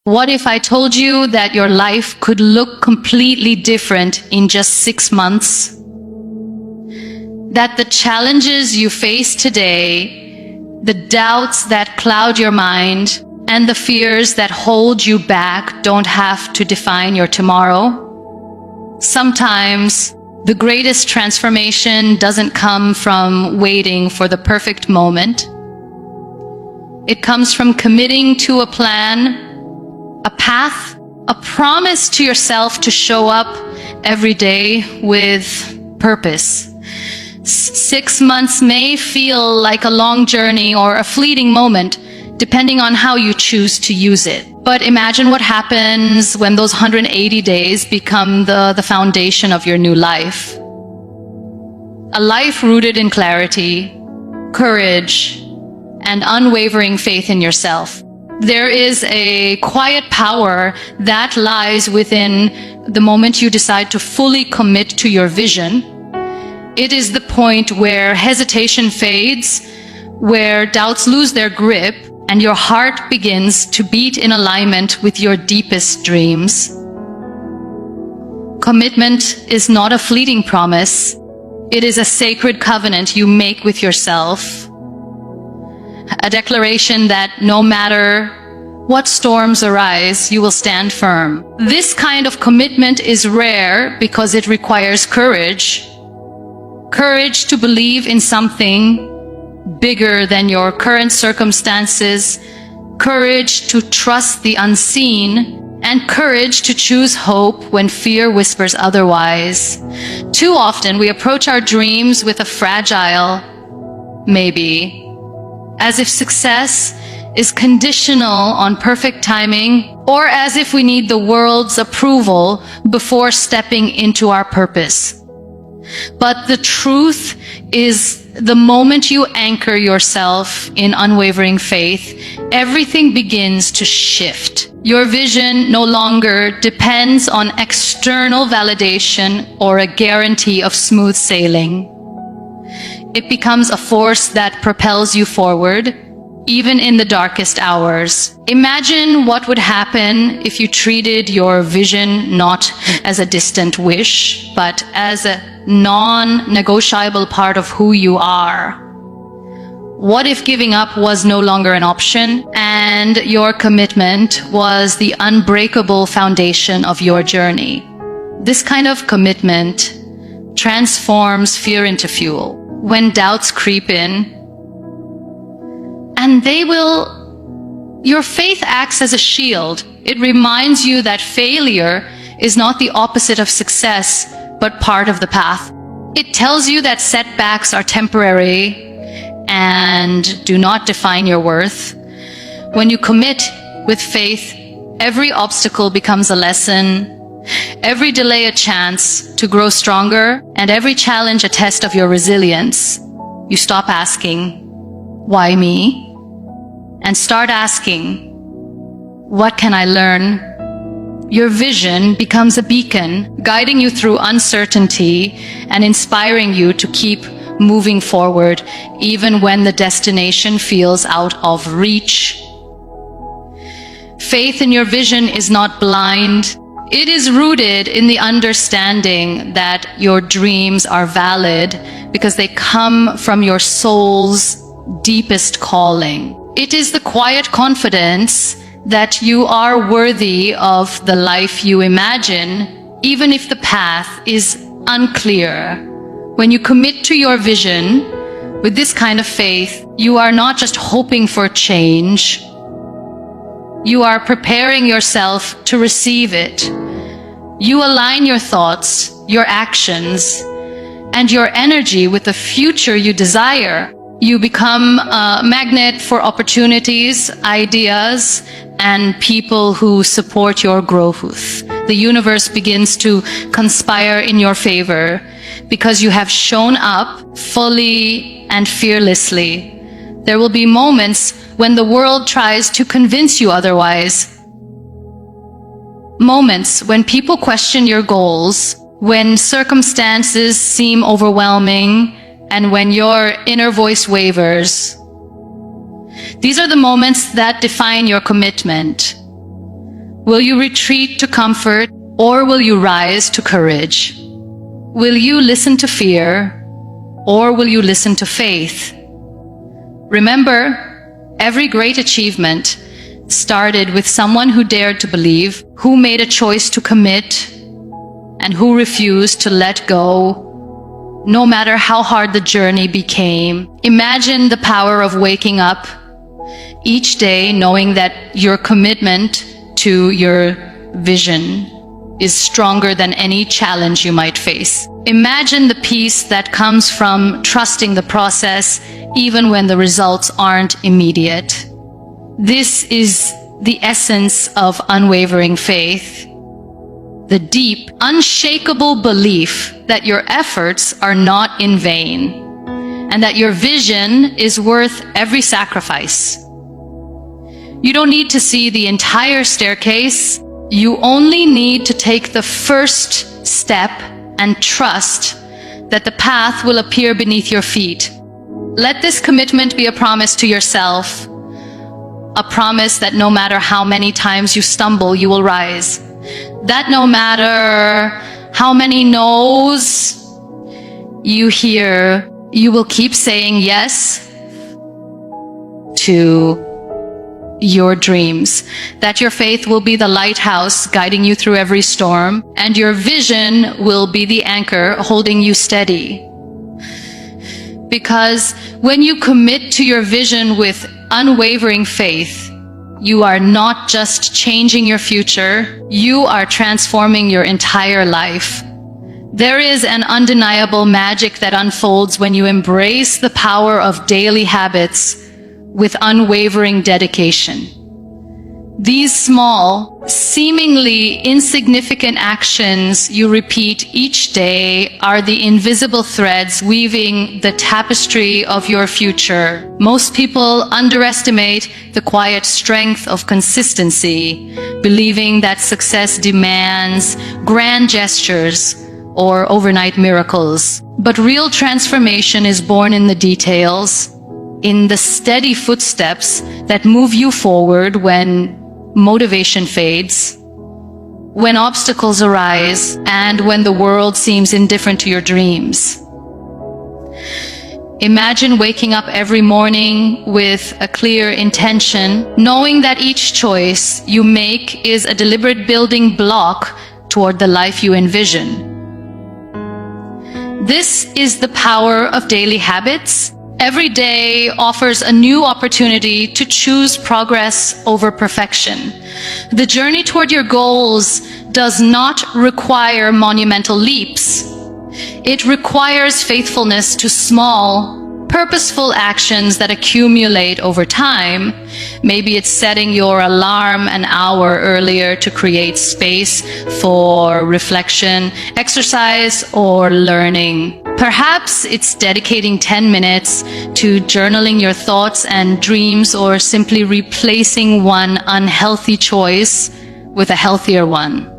What if I told you that your life could look completely different in just 6 months? That the challenges you face today, the doubts that cloud your mind, and the fears that hold you back don't have to define your tomorrow? Sometimes the greatest transformation doesn't come from waiting for the perfect moment. It comes from committing to a plan, a path, a promise to yourself to show up every day with purpose. 6 months may feel like a long journey or a fleeting moment, depending on how you choose to use it. But imagine what happens when those 180 days become the foundation of your new life. A life rooted in clarity, courage, and unwavering faith in yourself. There is a quiet power that lies within the moment you decide to fully commit to your vision. It is the point where hesitation fades, where doubts lose their grip, and your heart begins to beat in alignment with your deepest dreams. Commitment is not a fleeting promise. It is a sacred covenant you make with yourself. A declaration that no matter what storms arise, you will stand firm. This kind of commitment is rare because it requires courage. Courage to believe in something bigger than your current circumstances, courage to trust the unseen, and courage to choose hope when fear whispers otherwise. Too often we approach our dreams with a fragile maybe, as if success is conditional on perfect timing, or as if we need the world's approval before stepping into our purpose. But the truth is, the moment you anchor yourself in unwavering faith, everything begins to shift. Your vision no longer depends on external validation or a guarantee of smooth sailing. It becomes a force that propels you forward, even in the darkest hours. Imagine what would happen if you treated your vision not as a distant wish, but as a non-negotiable part of who you are. What if giving up was no longer an option, and your commitment was the unbreakable foundation of your journey? This kind of commitment transforms fear into fuel. When doubts creep in, and your faith acts as a shield. It reminds you that failure is not the opposite of success, but part of the path. It tells you that setbacks are temporary and do not define your worth. When you commit with faith, every obstacle becomes a lesson, every delay a chance to grow stronger, and every challenge a test of your resilience. You stop asking, "Why me?" and start asking, "What can I learn?" Your vision becomes a beacon, guiding you through uncertainty and inspiring you to keep moving forward, even when the destination feels out of reach. Faith in your vision is not blind. It is rooted in the understanding that your dreams are valid because they come from your soul's deepest calling. It is the quiet confidence that you are worthy of the life you imagine, even if the path is unclear. When you commit to your vision with this kind of faith, you are not just hoping for change. You are preparing yourself to receive it. You align your thoughts, your actions, and your energy with the future you desire. You become a magnet for opportunities, ideas, and people who support your growth. The universe begins to conspire in your favor because you have shown up fully and fearlessly. There will be moments when the world tries to convince you otherwise. Moments when people question your goals, when circumstances seem overwhelming, and when your inner voice wavers. These are the moments that define your commitment. Will you retreat to comfort, or will you rise to courage? Will you listen to fear, or will you listen to faith? Remember, every great achievement started with someone who dared to believe, who made a choice to commit, and who refused to let go, no matter how hard the journey became. Imagine the power of waking up each day knowing that your commitment to your vision is stronger than any challenge you might face. Imagine the peace that comes from trusting the process even when the results aren't immediate. This is the essence of unwavering faith. The deep, unshakable belief that your efforts are not in vain and that your vision is worth every sacrifice. You don't need to see the entire staircase. You only need to take the first step and trust that the path will appear beneath your feet. Let this commitment be a promise to yourself, a promise that no matter how many times you stumble, you will rise. That no matter how many no's you hear, you will keep saying yes to your dreams, that your faith will be the lighthouse guiding you through every storm, and your vision will be the anchor holding you steady. Because when you commit to your vision with unwavering faith, you are not just changing your future, you are transforming your entire life. There is an undeniable magic that unfolds when you embrace the power of daily habits with unwavering dedication. These small, seemingly insignificant actions you repeat each day are the invisible threads weaving the tapestry of your future. Most people underestimate the quiet strength of consistency, believing that success demands grand gestures or overnight miracles. But real transformation is born in the details, in the steady footsteps that move you forward when motivation fades, when obstacles arise, and when the world seems indifferent to your dreams. Imagine waking up every morning with a clear intention, knowing that each choice you make is a deliberate building block toward the life you envision. This is the power of daily habits. Every day offers a new opportunity to choose progress over perfection. The journey toward your goals does not require monumental leaps. It requires faithfulness to small, purposeful actions that accumulate over time. Maybe it's setting your alarm an hour earlier to create space for reflection, exercise, or learning. Perhaps it's dedicating 10 minutes to journaling your thoughts and dreams, or simply replacing one unhealthy choice with a healthier one.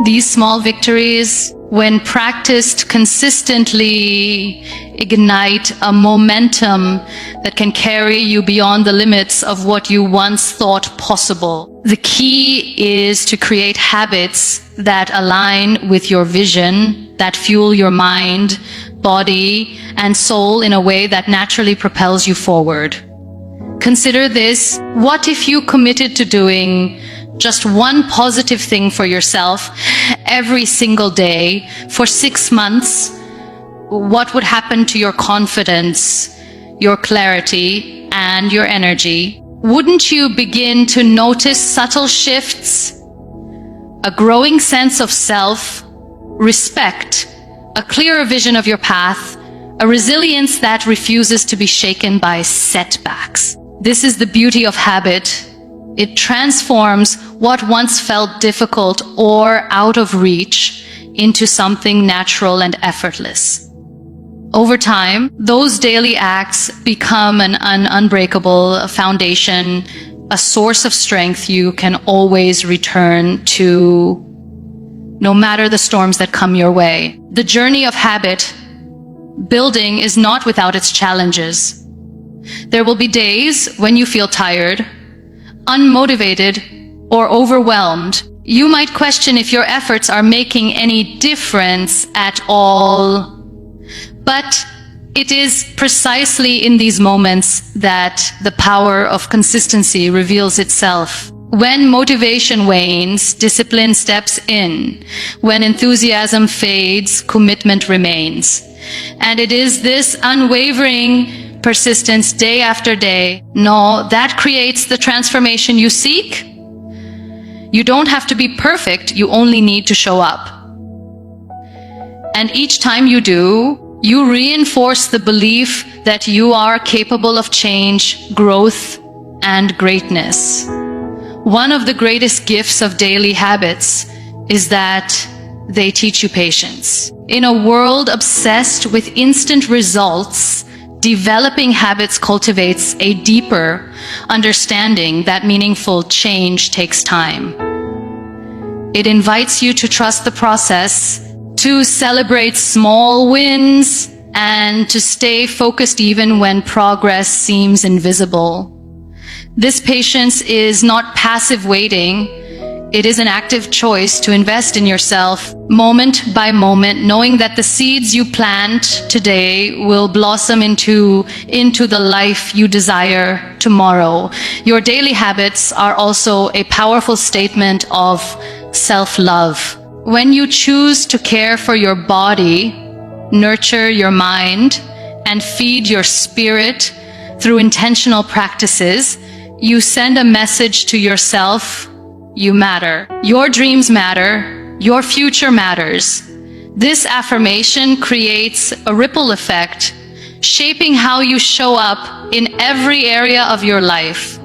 These small victories, when practiced consistently, ignite a momentum that can carry you beyond the limits of what you once thought possible. The key is to create habits that align with your vision, that fuel your mind, body, and soul in a way that naturally propels you forward. Consider this: what if you committed to doing just one positive thing for yourself every single day for 6 months? What would happen to your confidence, your clarity, and your energy? Wouldn't you begin to notice subtle shifts? A growing sense of self, respect, a clearer vision of your path, a resilience that refuses to be shaken by setbacks. This is the beauty of habit. It transforms what once felt difficult or out of reach into something natural and effortless. Over time, those daily acts become an unbreakable foundation, a source of strength you can always return to, no matter the storms that come your way. The journey of habit building is not without its challenges. There will be days when you feel tired, unmotivated, or overwhelmed. You might question if your efforts are making any difference at all. But it is precisely in these moments that the power of consistency reveals itself. When motivation wanes, discipline steps in. When enthusiasm fades, commitment remains. And it is this unwavering persistence day after day, that creates the transformation you seek. You don't have to be perfect, you only need to show up. And each time you do, you reinforce the belief that you are capable of change, growth, and greatness. One of the greatest gifts of daily habits is that they teach you patience. In a world obsessed with instant results, developing habits cultivates a deeper understanding that meaningful change takes time. It invites you to trust the process, to celebrate small wins, and to stay focused even when progress seems invisible. This patience is not passive waiting. It is an active choice to invest in yourself moment by moment, knowing that the seeds you plant today will blossom into the life you desire tomorrow. Your daily habits are also a powerful statement of self-love. When you choose to care for your body, nurture your mind, and feed your spirit through intentional practices, you send a message to yourself: you matter. Your dreams matter. Your future matters. This affirmation creates a ripple effect, shaping how you show up in every area of your life.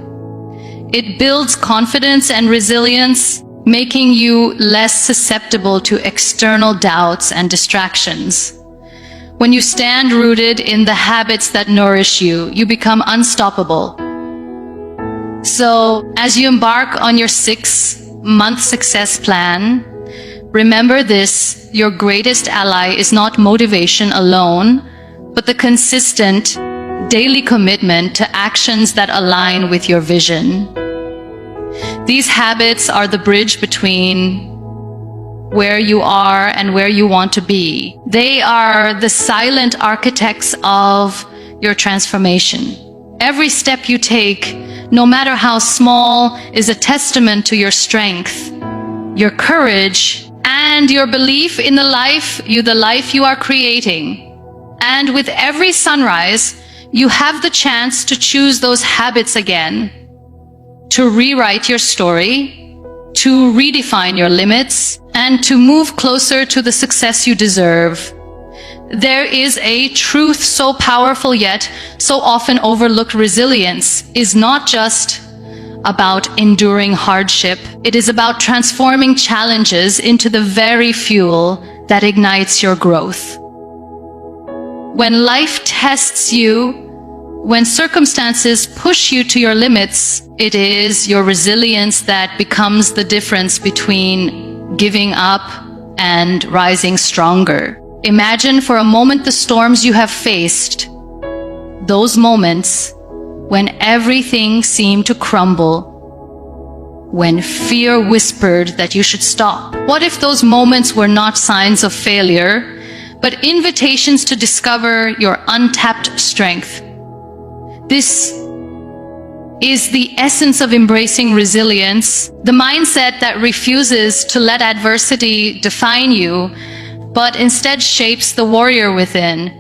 It builds confidence and resilience, making you less susceptible to external doubts and distractions. When you stand rooted in the habits that nourish you, you become unstoppable. So, as you embark on your 6-month success plan, remember this: your greatest ally is not motivation alone, but the consistent, daily commitment to actions that align with your vision. These habits are the bridge between where you are and where you want to be. They are the silent architects of your transformation. Every step you take, no matter how small, is a testament to your strength, your courage, and your belief in the life you are creating. And with every sunrise, you have the chance to choose those habits again, to rewrite your story, to redefine your limits, and to move closer to the success you deserve. There is a truth so powerful yet so often overlooked: resilience is not just about enduring hardship. It is about transforming challenges into the very fuel that ignites your growth. When life tests you, when circumstances push you to your limits, it is your resilience that becomes the difference between giving up and rising stronger. Imagine for a moment the storms you have faced, those moments when everything seemed to crumble, when fear whispered that you should stop. What if those moments were not signs of failure, but invitations to discover your untapped strength? This is the essence of embracing resilience, the mindset that refuses to let adversity define you, but instead shapes the warrior within.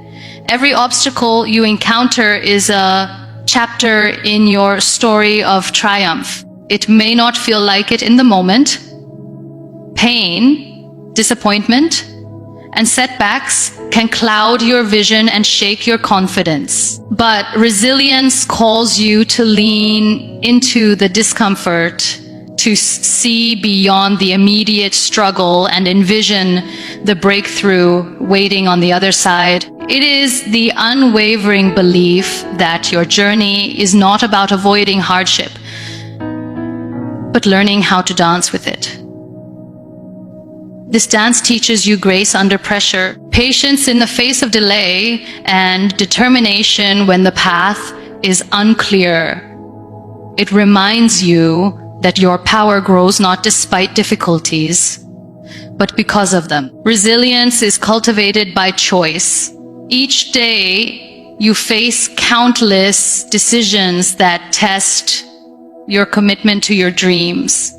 Every obstacle you encounter is a chapter in your story of triumph. It may not feel like it in the moment. Pain, disappointment, and setbacks can cloud your vision and shake your confidence. But resilience calls you to lean into the discomfort, to see beyond the immediate struggle and envision the breakthrough waiting on the other side. It is the unwavering belief that your journey is not about avoiding hardship, but learning how to dance with it. This dance teaches you grace under pressure, patience in the face of delay, and determination when the path is unclear. It reminds you that your power grows not despite difficulties, but because of them. Resilience is cultivated by choice. Each day, you face countless decisions that test your commitment to your dreams.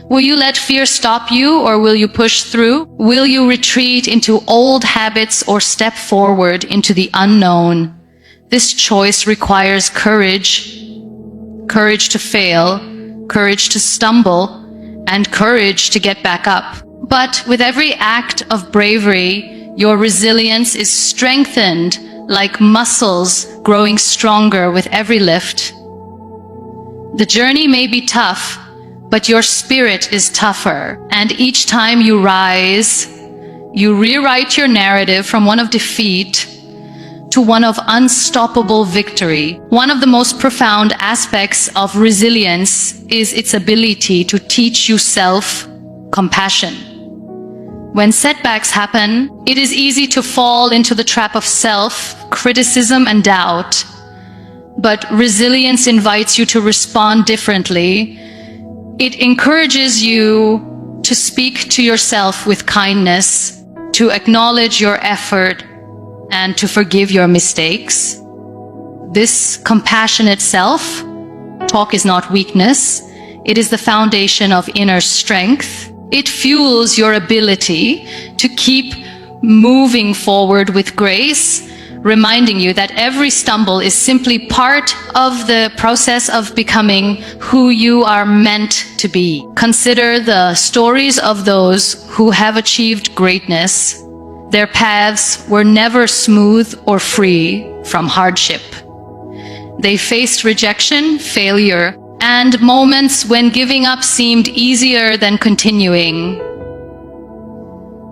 Will you let fear stop you, or will you push through? Will you retreat into old habits or step forward into the unknown? This choice requires courage. Courage to fail, courage to stumble, and courage to get back up. But with every act of bravery, your resilience is strengthened like muscles growing stronger with every lift. The journey may be tough, but your spirit is tougher. And each time you rise, you rewrite your narrative from one of defeat to one of unstoppable victory. One of the most profound aspects of resilience is its ability to teach you self-compassion. When setbacks happen, it is easy to fall into the trap of self-criticism and doubt. But resilience invites you to respond differently. It encourages you to speak to yourself with kindness, to acknowledge your effort, and to forgive your mistakes. This compassionate self-talk is not weakness. It is the foundation of inner strength. It fuels your ability to keep moving forward with grace, reminding you that every stumble is simply part of the process of becoming who you are meant to be. Consider the stories of those who have achieved greatness. Their paths were never smooth or free from hardship. They faced rejection, failure, and moments when giving up seemed easier than continuing.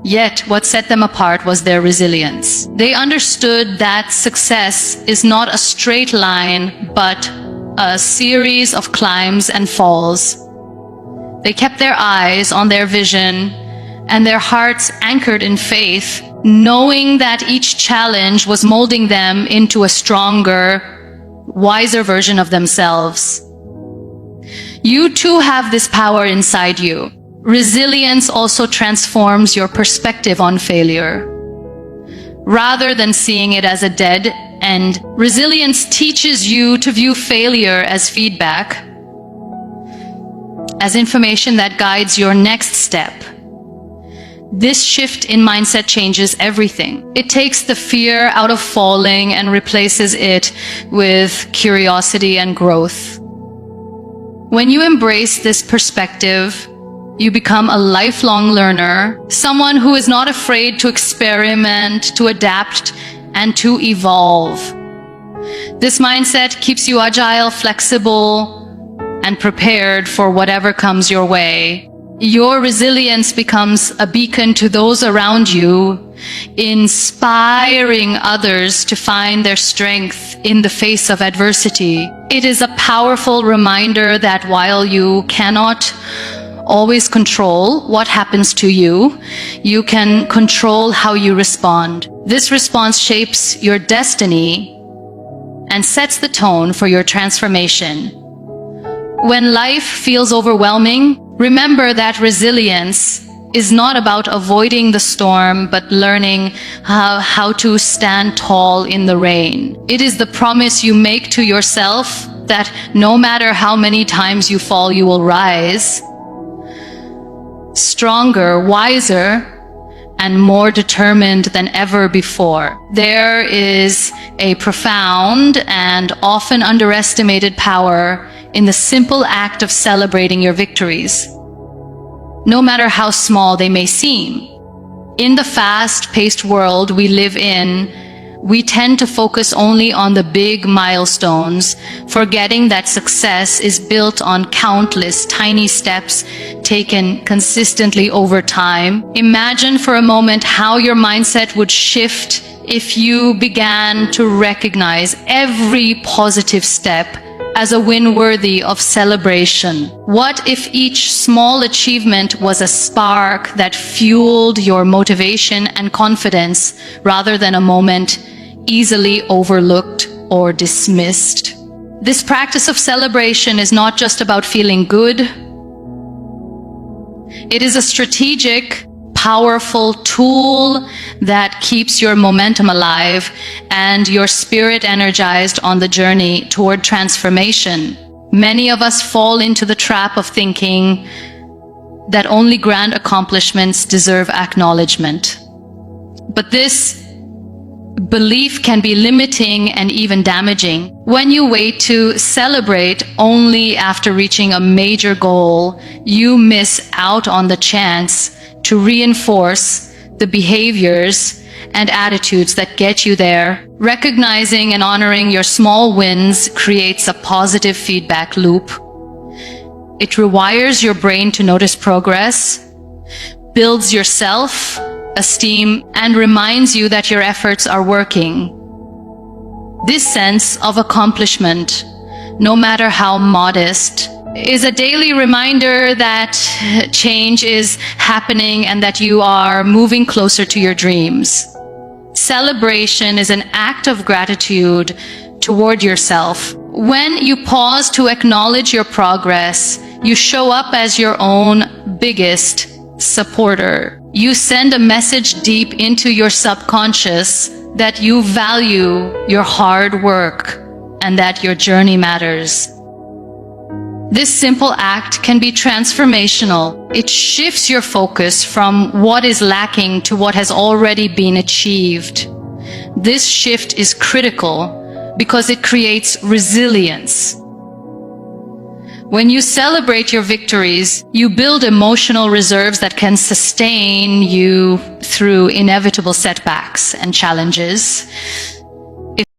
Yet, what set them apart was their resilience. They understood that success is not a straight line, but a series of climbs and falls. They kept their eyes on their vision and their hearts anchored in faith, knowing that each challenge was molding them into a stronger, wiser version of themselves. You too have this power inside you. Resilience also transforms your perspective on failure. Rather than seeing it as a dead end, resilience teaches you to view failure as feedback, as information that guides your next step. This shift in mindset changes everything. It takes the fear out of falling and replaces it with curiosity and growth. When you embrace this perspective, you become a lifelong learner, someone who is not afraid to experiment, to adapt, and to evolve. This mindset keeps you agile, flexible, and prepared for whatever comes your way. Your resilience becomes a beacon to those around you, inspiring others to find their strength in the face of adversity. It is a powerful reminder that while you cannot always control what happens to you, you can control how you respond. This response shapes your destiny and sets the tone for your transformation. When life feels overwhelming, remember that resilience is not about avoiding the storm, but learning how to stand tall in the rain. It is the promise you make to yourself that no matter how many times you fall, you will rise stronger, wiser, and more determined than ever before. There is a profound and often underestimated power in the simple act of celebrating your victories, no matter how small they may seem. In the fast-paced world we live in, we tend to focus only on the big milestones, forgetting that success is built on countless tiny steps taken consistently over time. Imagine for a moment how your mindset would shift if you began to recognize every positive step as a win worthy of celebration. What if each small achievement was a spark that fueled your motivation and confidence rather than a moment easily overlooked or dismissed? This practice of celebration is not just about feeling good. It is a strategic, powerful tool that keeps your momentum alive and your spirit energized on the journey toward transformation. Many of us fall into the trap of thinking that only grand accomplishments deserve acknowledgement. But this belief can be limiting and even damaging. When you wait to celebrate only after reaching a major goal, you miss out on the chance to reinforce the behaviors and attitudes that get you there. Recognizing and honoring your small wins creates a positive feedback loop. It rewires your brain to notice progress, builds your self-esteem, and reminds you that your efforts are working. This sense of accomplishment, no matter how modest, is a daily reminder that change is happening and that you are moving closer to your dreams. Celebration is an act of gratitude toward yourself. When you pause to acknowledge your progress, you show up as your own biggest supporter. You send a message deep into your subconscious that you value your hard work and that your journey matters. This simple act can be transformational. It shifts your focus from what is lacking to what has already been achieved. This shift is critical because it creates resilience. When you celebrate your victories, you build emotional reserves that can sustain you through inevitable setbacks and challenges.